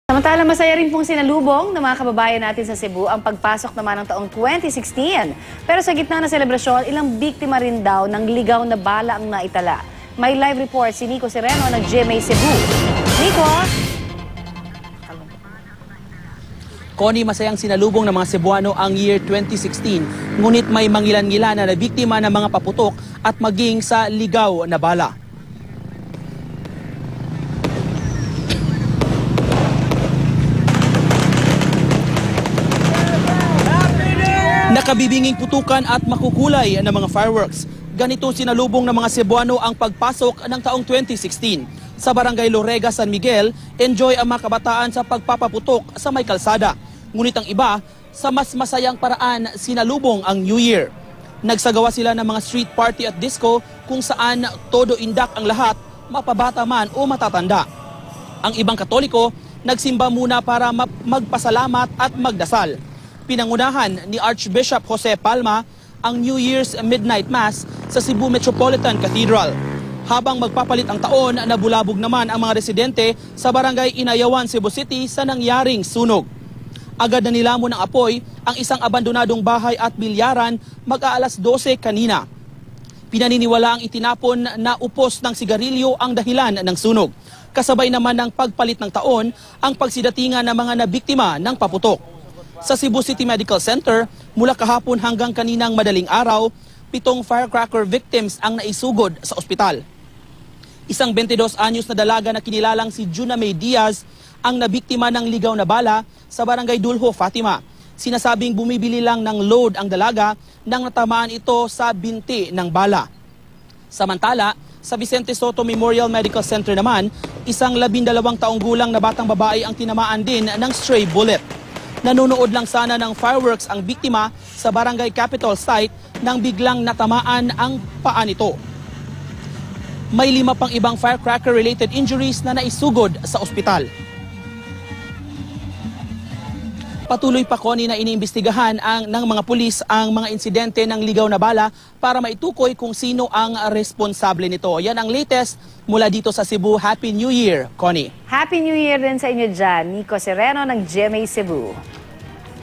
Samantala, masaya rin pong sinalubong ng mga kababayan natin sa Cebu ang pagpasok naman ng taong 2016. Pero sa gitna ng selebrasyon, ilang biktima rin daw ng ligaw na bala ang naitala. May live report si Nico Sereno ng GMA Cebu. Nico? Connie, masayang sinalubong ng mga Cebuano ang year 2016. Ngunit may mangilan-ngilan na biktima ng mga paputok at maging sa ligaw na bala. Nakabibinging putukan at makukulay ng mga fireworks. Ganito sinalubong ng mga Cebuano ang pagpasok ng taong 2016. Sa Barangay Lorega, San Miguel, enjoy ang mga kabataan sa pagpapaputok sa may kalsada. Ngunit ang iba, sa mas masayang paraan, sinalubong ang New Year. Nagsagawa sila ng mga street party at disco kung saan todo indak ang lahat, mapabata man o matatanda. Ang ibang Katoliko, nagsimba muna para magpasalamat at magdasal. Pinangunahan ni Archbishop Jose Palma ang New Year's Midnight Mass sa Cebu Metropolitan Cathedral. Habang magpapalit ang taon, nabulabog naman ang mga residente sa Barangay Inayawan, Cebu City sa nangyaring sunog. Agad na nilamon ng apoy ang isang abandonadong bahay at bilyaran mag-aalas 12 kanina. Pinaniniwala ang itinapon na upos ng sigarilyo ang dahilan ng sunog. Kasabay naman ng pagpalit ng taon ang pagsidatingan ng mga nabiktima ng paputok. Sa Cebu City Medical Center, mula kahapon hanggang kaninang madaling araw, 7 firecracker victims ang naisugod sa ospital. Isang 22 anyos na dalaga na kinilalang si Juna May Diaz ang nabiktima ng ligaw na bala sa Barangay Dulho, Fatima. Sinasabing bumibili lang ng load ang dalaga nang natamaan ito sa binti ng bala. Samantala, sa Vicente Soto Memorial Medical Center naman, isang 12 taong gulang na batang babae ang tinamaan din ng stray bullet. Nanonood lang sana ng fireworks ang biktima sa Barangay Capitol site nang biglang natamaan ang paa nito. May 5 pang ibang firecracker-related injuries na naisugod sa ospital. Patuloy pa, Connie, na iniimbestigahan ng mga pulis ang mga insidente ng ligaw na bala para maitukoy kung sino ang responsable nito. Yan ang latest mula dito sa Cebu. Happy New Year, Connie. Happy New Year din sa inyo dyan. Nico Sereno ng GMA Cebu.